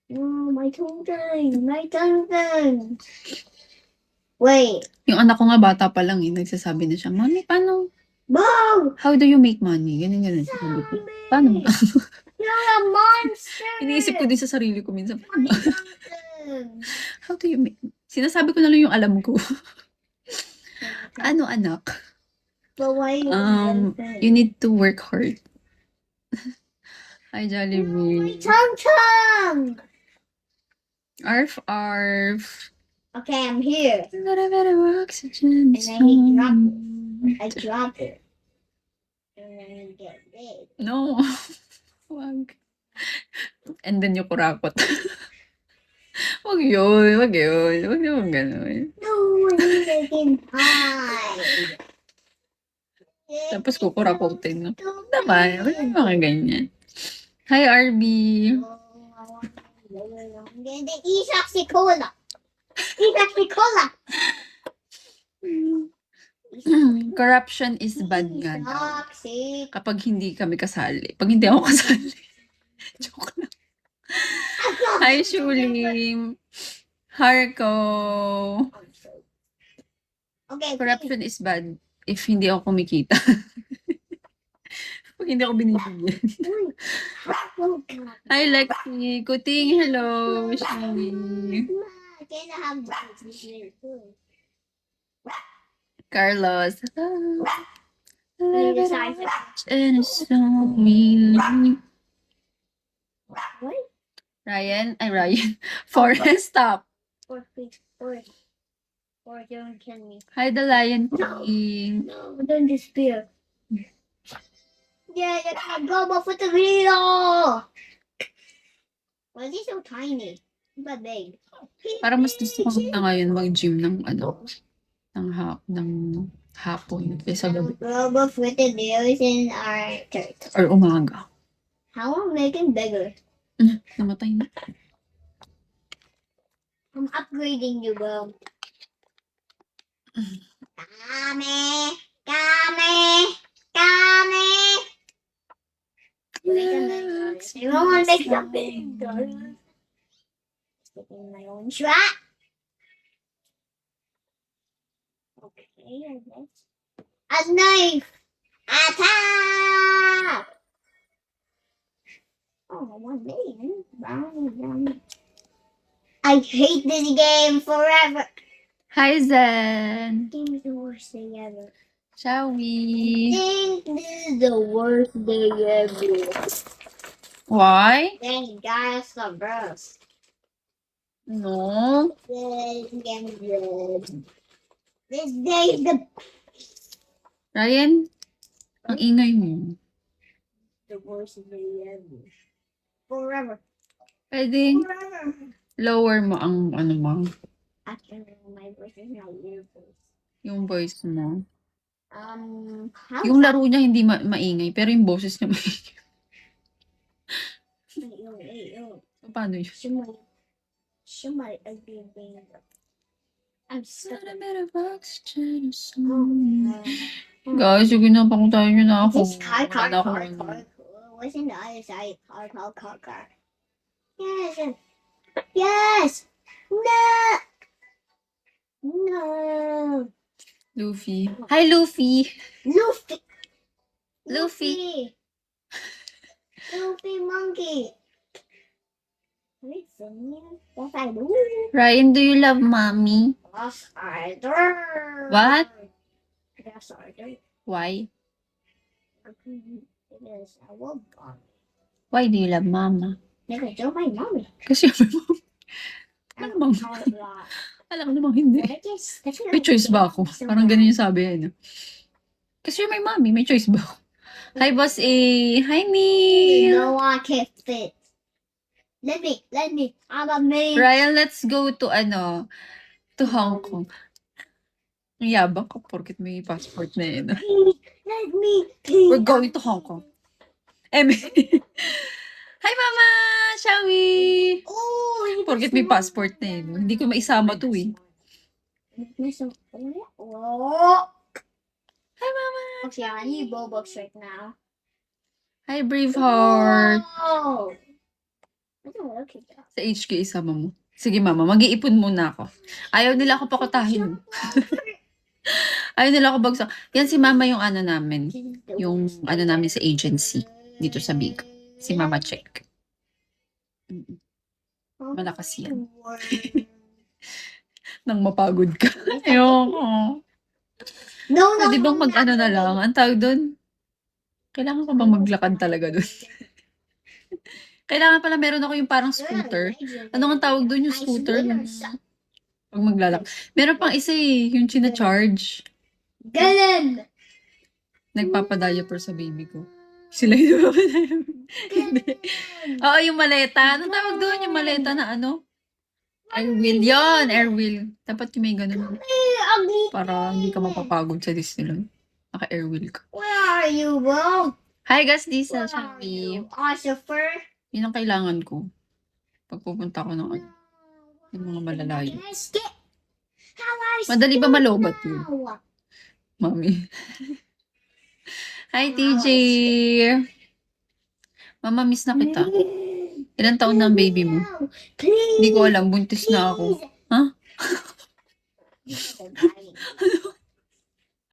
Oh, my tongue. My tongue. Wait. Yung anak ko nga bata pa lang nagsasabi na siya, Mami, paano? Mom! How do you make money? Ganun. Sabi ko, paano ba? You're a monster! Iniisip ko din sa sarili ko minsan, My paano? tongue. How do you make? Sinasabi ko na lang yung alam ko. Ano, anak? But why You need to work hard. Hi, My Jollibee. tongue! Arf, arf. Okay, I'm here. Got a better oxygen. And I drop it. And then you get big. No. Wag. And then yung kurakot. Wag yun. Wag naman ganun. No, I'm making pie. Tapos kukurakotin. Naman. Wag yung mga ganyan. Hi, RB. Hindi, isak si Cola. Isak si Cola. Corruption is bad nga daw. Isak si... Kapag hindi kami kasali. Pag hindi ako kasali. Joke lang. Hi, Shulim. Harko. Okay, Corruption is bad if hindi ako kumikita. Pag hindi ako binibigyan. Hi, Lexi. Kuting, hello. Shami. Can I have this? Carlos. Need a size. And so mean. What? Ryan. Forrest, stop. Or don't kill me. Hi, the Lion King. No, don't despair. Yeah, you can go for the video. Why is he so tiny? But big. Parang mas gusto ko na ngayon mag-gym ng hapon kaysa gabi. Global for the videos in our church. Or umaga. How am I making bigger? Namatay na. I'm upgrading you, bro. Kame. Wait a minute. I don't want to make something. Taking my own shot. Okay, I guess. A knife. Attack! Oh, one day. I hate this game forever. Hi, Zen. Game is the worst thing ever. Shall I we? think this is the worst day ever. Why? Thank God it's the best. No. This game is good. This day is the Ryan, ang ingay mo. worst day ever. Forever. Pwedeng Forever. lower mo ang mo, After my voice is not your voice. yung voice mo. How Yung laro niya hindi maingay, pero yung boses niya maingay. Paano yun? Somebody agreeing. I'm stuck. Guys, yung ginapakutayan niyo na ako. This car. Wala ako. What's in the other side? Car. Yes. No. Luffy. Hi, Luffy. Luffy monkey. Listen, yes, I do. Ryan, do you love mommy? Yes, I do. What? Yes, I do. Why? Because I love mommy. Why do you love mama? Because you're my mommy. Kasi Alam namang hindi. May choice ba ako? Parang ganun yung sabi yan. Kasi you're my mommy, may choice ba ako? Hi, Boss A. Hi, Neil. No, I can't fit. Let me. I'm a maid. Ryan, let's go to to Hong Kong. Ang yabang ka porket may passport na yun. Let me. We're going to Hong Kong. Hi, Mama! Shall we? Oh, Porket may passport na yun. Hindi ko maisama to eh. Oh. Hi, Mama! Okay, I need Robux right now. Hi, Braveheart. Oh. Sa HK isama mo. Sige mama, mag-iipon muna ako. Ayaw nila ako pakutahin. Ayaw nila ako bagsak. Yan si mama yung ano namin. Yung ano namin sa agency. Dito sa Big. Si Mama Check. Malakas yan. Nang mapagod ka. Ayoko. Pwede bang mag-ano na lang? Ang tawag doon? Kailangan ko bang maglakad talaga doon? Kailangan pala meron ako yung parang scooter. Ano ang tawag doon yung scooter? Pag maglalak. Meron pang isa eh, yung china-charge. Ganun! Nagpapadiaper sa baby ko. Sila yung Hindi. Oo, yung maleta. Anong tawag doon? Yung maleta na ano? Airwheel yun, airwheel. Dapat yung may ganun. Para hindi ka mapapagod sa Disneyland. Naka-airwheel ka. Where are you, bro? Hi, guys, Diesel, Where are Shaggy. you? Ossifer? Yun ang kailangan ko. Pag pupunta ko ng ano, yung mga malalayo. Madali ba malobat yun? Mami. Hi, TJ. Mama, miss na kita. Ilan taon na ang baby mo? Hindi ko alam, buntis na ako. Ha?